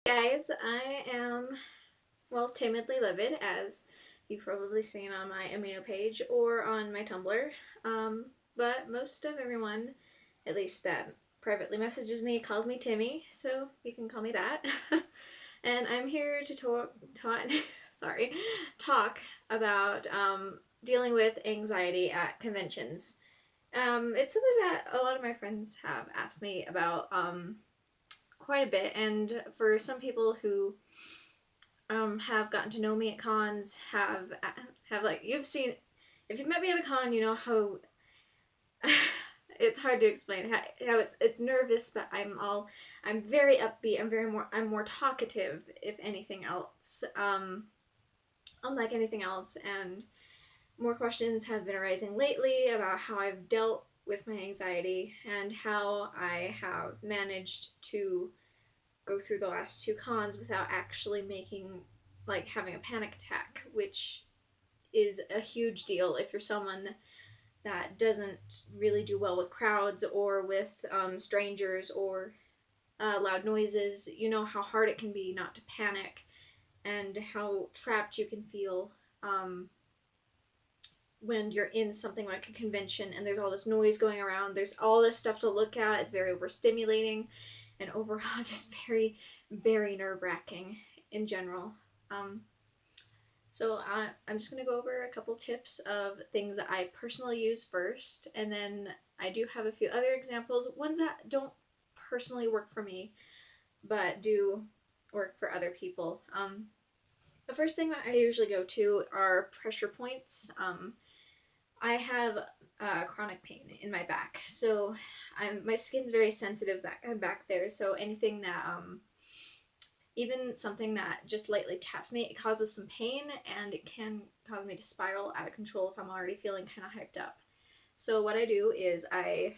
Guys, I am, well, timidly livid, as you've probably seen on my amino page or on my Tumblr. But most of everyone, at least that privately messages me, calls me Timmy, so you can call me that. And I'm here to talk about dealing with anxiety at conventions. It's something that a lot of my friends have asked me about quite a bit, and for some people who have gotten to know me at cons, have like you've seen, if you've met me at a con, you know how it's hard to explain how it's nervous, but I'm very upbeat. I'm more talkative, if anything else. Unlike anything else, and more questions have been arising lately about how I've dealt with my anxiety and how I have managed to go through the last two cons without actually having a panic attack, which is a huge deal if you're someone that doesn't really do well with crowds or with strangers or loud noises. You know how hard it can be not to panic and how trapped you can feel when you're in something like a convention and there's all this noise going around, there's all this stuff to look at, it's very overstimulating, and overall just very, very nerve-wracking in general. So I'm just going to go over a couple tips of things that I personally use first, and then I do have a few other examples, ones that don't personally work for me, but do work for other people. The first thing that I usually go to are pressure points. I have chronic pain in my back, so my skin's very sensitive back there. So anything that even something that just lightly taps me, it causes some pain, and it can cause me to spiral out of control if I'm already feeling kind of hyped up. So what I do is I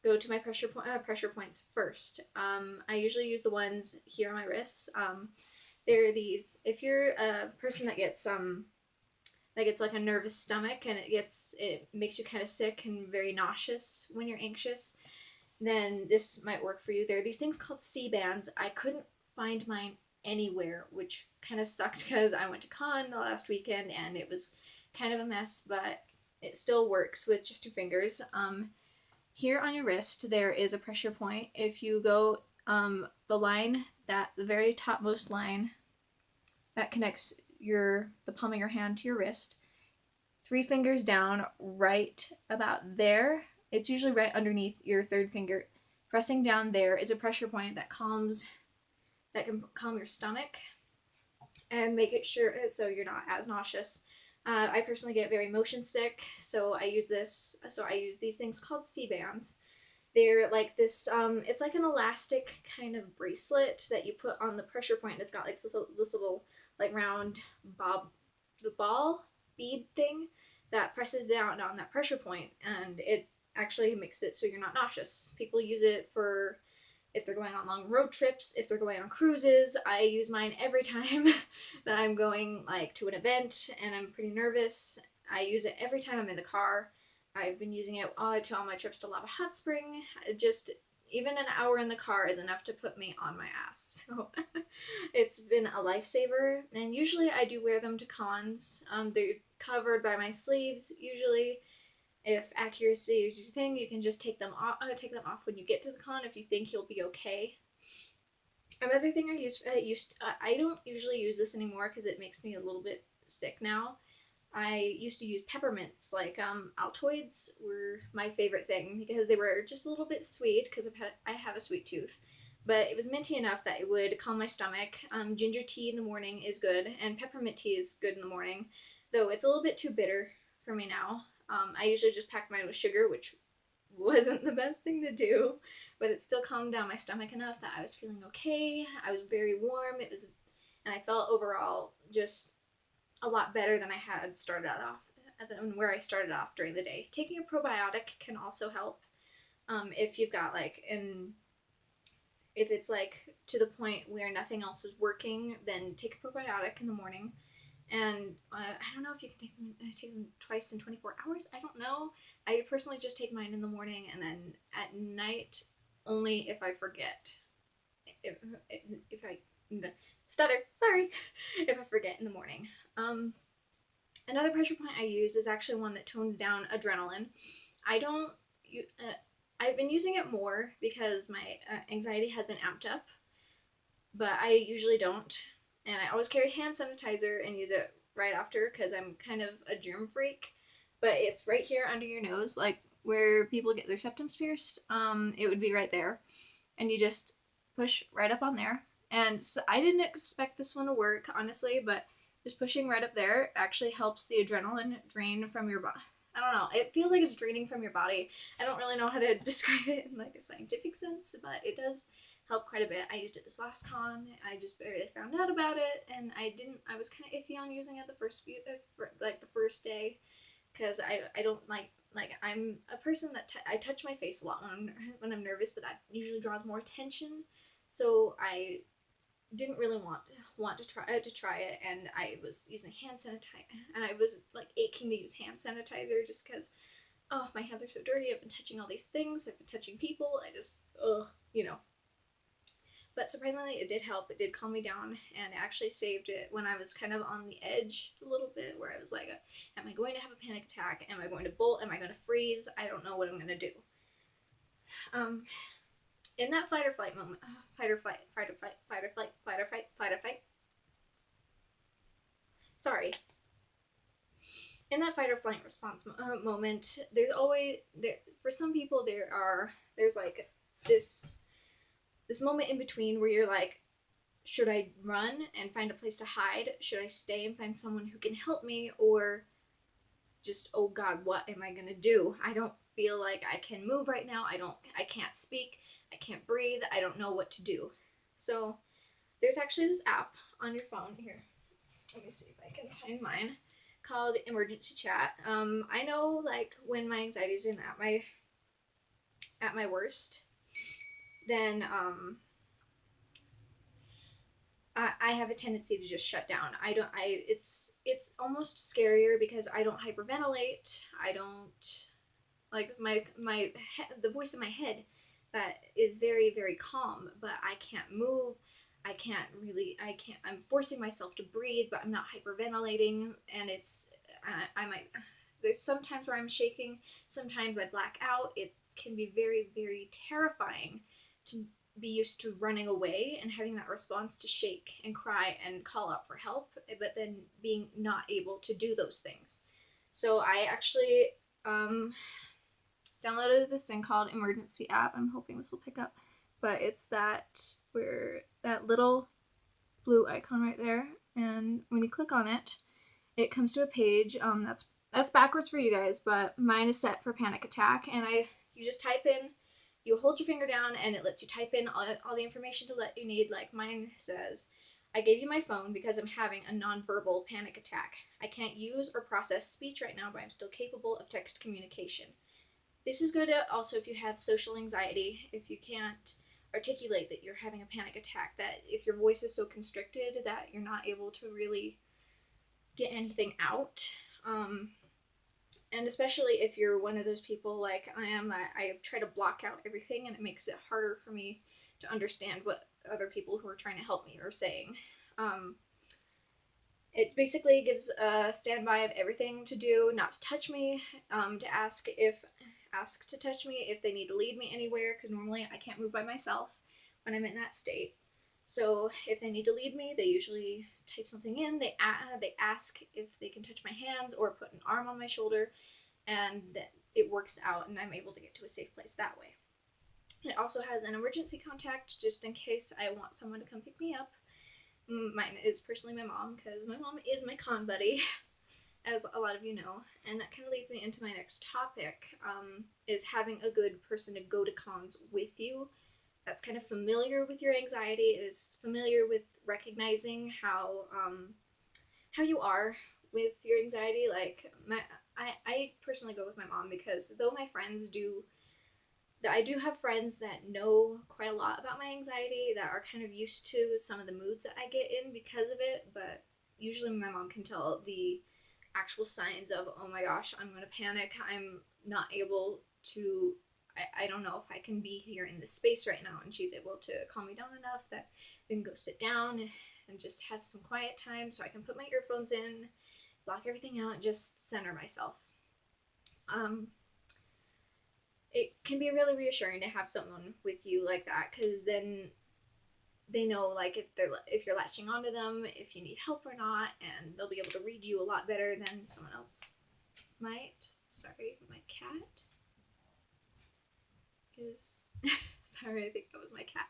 go to my pressure points first. I usually use the ones here on my wrists. They're these. If you're a person that gets like a nervous stomach and it makes you kind of sick and very nauseous when you're anxious, then this might work for you. There are these things called C-bands. I couldn't find mine anywhere, which kind of sucked because I went to con the last weekend and it was kind of a mess, but it still works with just your fingers. Here on your wrist there is a pressure point. If you go the very topmost line that connects the palm of your hand to your wrist, 3 fingers down, right about there, it's usually right underneath your third finger, pressing down there is a pressure point that can calm your stomach and make it sure so you're not as nauseous. I personally get very motion sick, so I use these things called C-bands. They're like this, it's like an elastic kind of bracelet that you put on the pressure point. It's got like this little like round ball bead thing that presses down on that pressure point, and it actually makes it so you're not nauseous. People use it for if they're going on long road trips, if they're going on cruises. I use mine every time that I'm going like to an event and I'm pretty nervous. I use it every time I'm in the car. I've been using it to all my trips to Lava Hot Spring. Just even an hour in the car is enough to put me on my ass. So it's been a lifesaver, and usually I do wear them to cons. They're covered by my sleeves usually. If accuracy is your thing, you can just take them off when you get to the con if you think you'll be okay. Another thing I don't usually use this anymore because it makes me a little bit sick now. I used to use peppermints, like Altoids were my favorite thing because they were just a little bit sweet because I have a sweet tooth, but it was minty enough that it would calm my stomach. Ginger tea in the morning is good, and peppermint tea is good in the morning, though it's a little bit too bitter for me now. I usually just packed mine with sugar, which wasn't the best thing to do, but it still calmed down my stomach enough that I was feeling okay. I was very warm. And I felt overall just a lot better than I had started off, than where I started off during the day. Taking a probiotic can also help. If you've got if it's like to the point where nothing else is working, then take a probiotic in the morning. And I don't know if you can take them twice in 24 hours. I don't know. I personally just take mine in the morning, and then at night only if I forget. If I Stutter, sorry, if I forget in the morning. Another pressure point I use is actually one that tones down adrenaline. I don't, I've been using it more because my anxiety has been amped up, but I usually don't. And I always carry hand sanitizer and use it right after because I'm kind of a germ freak. But it's right here under your nose, like where people get their septums pierced. It would be right there. And you just push right up on there. And so I didn't expect this one to work, honestly, but just pushing right up there actually helps the adrenaline drain from your body. I don't know. It feels like it's draining from your body. I don't really know how to describe it in like a scientific sense, but it does help quite a bit. I used it this last con. I just barely found out about it, and I was kind of iffy on using it the first first day, because I don't like I'm a person that I touch my face a lot when I'm nervous, but that usually draws more attention. So I didn't really want to try it, and I was using hand sanitizer, and I was like aching to use hand sanitizer just because, oh, my hands are so dirty. I've been touching all these things. I've been touching people. I just, you know. But surprisingly, it did help. It did calm me down, and it actually saved it when I was kind of on the edge a little bit, where I was like, am I going to have a panic attack? Am I going to bolt? Am I going to freeze? I don't know what I'm going to do. In that fight or flight moment, fight or flight, fight or flight, fight or flight, fight or fight, fight or fight. Sorry. In that fight or flight response moment, there's always for some people there's like this moment in between where you're like, should I run and find a place to hide? Should I stay and find someone who can help me? Or just, oh God, what am I gonna do? I don't feel like I can move right now. I can't speak. I can't breathe. I don't know what to do. So there's actually this app on your phone here. Let me see if I can find mine, called Emergency Chat. I know, like, when my anxiety's been at my worst, then I have a tendency to just shut down. It's almost scarier because I don't hyperventilate. I don't, like, the voice in my head that is very, very calm, but I can't move. I'm forcing myself to breathe, but I'm not hyperventilating, and there's sometimes where I'm shaking, sometimes I black out. It can be very, very terrifying to be used to running away and having that response to shake and cry and call out for help, but then being not able to do those things. So I actually downloaded this thing called Emergency App. I'm hoping this will pick up, but it's that little blue icon right there, and when you click on it, it comes to a page. That's backwards for you guys, but mine is set for panic attack, and you just type in. You hold your finger down, and it lets you type in all the information to let you need. Like mine says, I gave you my phone because I'm having a nonverbal panic attack. I can't use or process speech right now, but I'm still capable of text communication. This is good also if you have social anxiety, if you can't articulate that you're having a panic attack, that if your voice is so constricted that you're not able to really get anything out. And especially if you're one of those people like I am, that I try to block out everything, and it makes it harder for me to understand what other people who are trying to help me are saying. It basically gives a standby of everything to do, not to touch me, to ask to touch me if they need to lead me anywhere, because normally I can't move by myself when I'm in that state. So if they need to lead me, they usually type something in. They ask if they can touch my hands or put an arm on my shoulder, and it works out, and I'm able to get to a safe place that way. It also has an emergency contact just in case I want someone to come pick me up. Mine is personally my mom, because my mom is my con buddy, as a lot of you know. And that kind of leads me into my next topic, is having a good person to go to cons with you. That's kind of familiar with your anxiety, is familiar with recognizing how you are with your anxiety. Like I personally go with my mom, because though my friends I do have friends that know quite a lot about my anxiety, that are kind of used to some of the moods that I get in because of it, but usually my mom can tell the actual signs of, oh my gosh, I'm gonna panic, I'm not able to, I don't know if I can be here in this space right now, and she's able to calm me down enough that we can go sit down and just have some quiet time so I can put my earphones in, block everything out, and just center myself. It can be really reassuring to have someone with you like that, because then they know like if you're latching onto them, if you need help or not, and they'll be able to read you a lot better than someone else might. Sorry, my cat is sorry, I think that was my cat.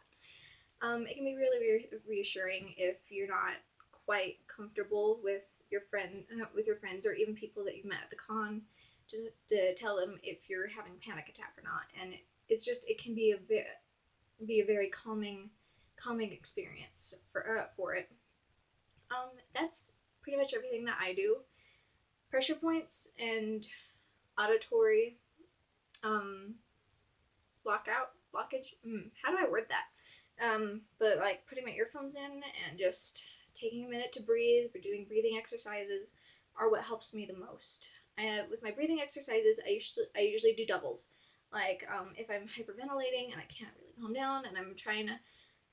It can be really reassuring if you're not quite comfortable with your friends, or even people that you've met at the con, to tell them if you're having a panic attack or not. And it can be a very calming experience for it. That's pretty much everything that I do. Pressure points and auditory blockage. How do I word that? But like putting my earphones in and just taking a minute to breathe, or doing breathing exercises, are what helps me the most. With my breathing exercises, I usually do doubles. Like if I'm hyperventilating and I can't really calm down, and I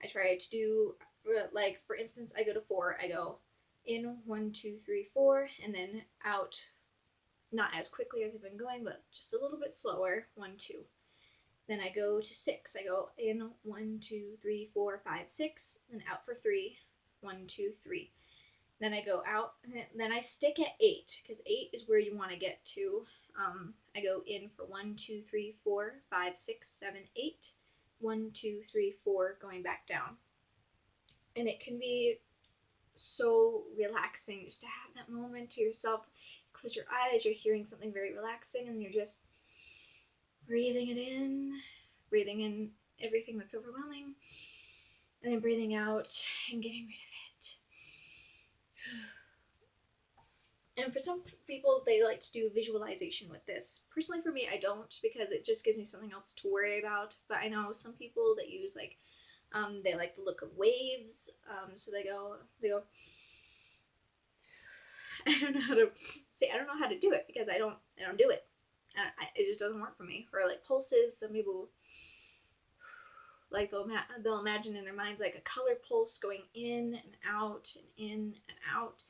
try to do, for instance, I go to 4. I go in 1, 2, 3, 4, and then out, not as quickly as I've been going, but just a little bit slower. 1, 2. Then I go to 6. I go in 1, 2, 3, 4, 5, 6, then out for 3. 1, 2, 3. Then I go out, and then I stick at 8, because 8 is where you want to get to. I go in for 1, 2, 3, 4, 5, 6, 7, 8. 1, 2, 3, 4, going back down. And it can be so relaxing just to have that moment to yourself. Close your eyes, you're hearing something very relaxing, and you're just breathing in everything that's overwhelming, and then breathing out and getting rid of it. And for some people, they like to do visualization with this. Personally, for me, I don't, because it just gives me something else to worry about. But I know some people that use they like the look of waves. So they go. I don't know how to do it, because I don't do it. It just doesn't work for me. Or like pulses. Some people like they'll imagine in their minds like a color pulse going in and out and in and out.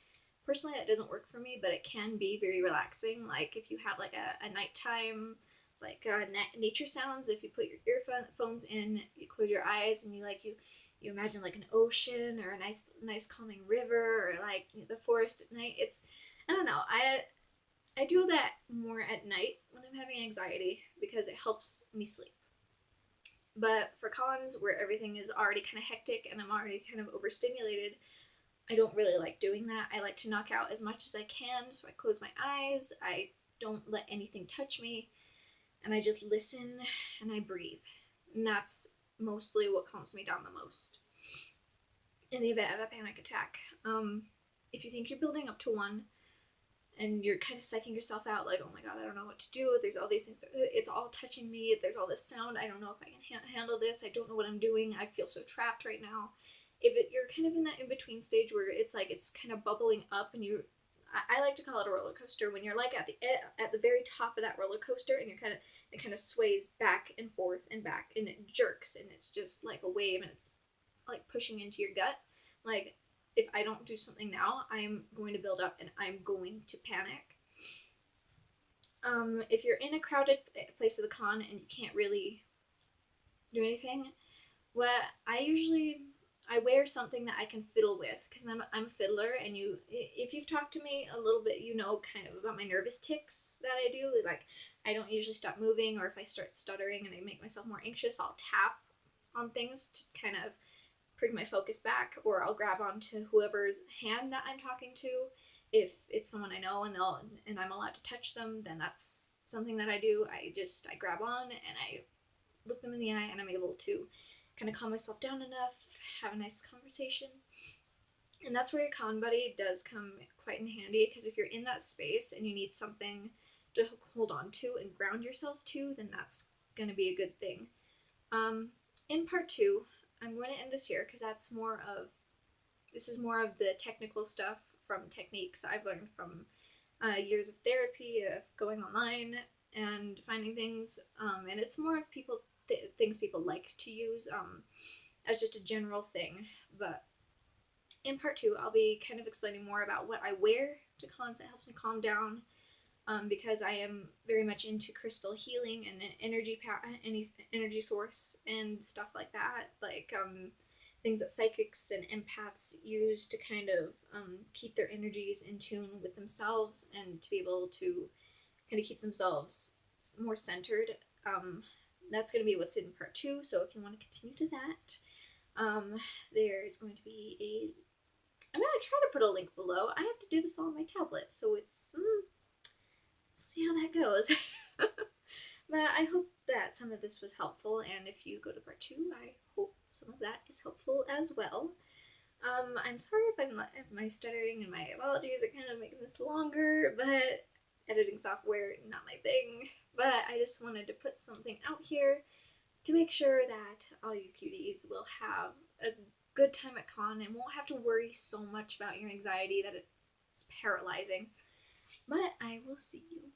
Personally, that doesn't work for me, but it can be very relaxing. Like if you have like a nighttime, nature sounds, if you put your earphones in, you close your eyes, and you imagine like an ocean, or a nice calming river, or like the forest at night. I don't know. I do that more at night when I'm having anxiety, because it helps me sleep. But for cons where everything is already kind of hectic and I'm already kind of overstimulated, I don't really like doing that. I like to knock out as much as I can, so I close my eyes, I don't let anything touch me, and I just listen and I breathe. And that's mostly what calms me down the most in the event of a panic attack. If you think you're building up to one, and you're kind of psyching yourself out, like, oh my god, I don't know what to do, there's all these things, it's all touching me, there's all this sound, I don't know if I can handle this, I don't know what I'm doing, I feel so trapped right now. You're kind of in that in-between stage where it's like it's kind of bubbling up, and I like to call it a roller coaster, when you're like at the very top of that roller coaster, and it kind of sways back and forth and back, and it jerks, and it's just like a wave, and it's like pushing into your gut. Like, if I don't do something now, I'm going to build up and I'm going to panic. If you're in a crowded place of the con and you can't really do anything, I wear something that I can fiddle with, because I'm a fiddler, and if you've talked to me a little bit, you know kind of about my nervous tics that I do. Like, I don't usually stop moving, or if I start stuttering and I make myself more anxious, I'll tap on things to kind of bring my focus back, or I'll grab onto whoever's hand that I'm talking to. If it's someone I know and I'm allowed to touch them, then that's something that I do. I grab on and I look them in the eye, and I'm able to kind of calm myself down enough, have a nice conversation. And that's where your con buddy does come quite in handy, because if you're in that space and you need something to hold on to and ground yourself to, then that's going to be a good thing. In part 2, I'm going to end this here, because this is more of the technical stuff from techniques I've learned from years of therapy, of going online and finding things, and it's more of things people like to use as just a general thing. But In part two, I'll be kind of explaining more about what I wear to cons that helps me calm down, because I am very much into crystal healing and any energy source and stuff like that, like things that psychics and empaths use to kind of keep their energies in tune with themselves and to be able to kind of keep themselves more centered. That's going to be what's in part two. So if you want to continue to that, there is going to be I'm going to try to put a link below. I have to do this all on my tablet, so it's we'll see how that goes. But I hope that some of this was helpful, and if you go to part two, I hope some of that is helpful as well. I'm sorry if my stuttering and my apologies are kind of making this longer, but editing software, not my thing. But I just wanted to put something out here to make sure that all you cuties will have a good time at con and won't have to worry so much about your anxiety that it's paralyzing. But I will see you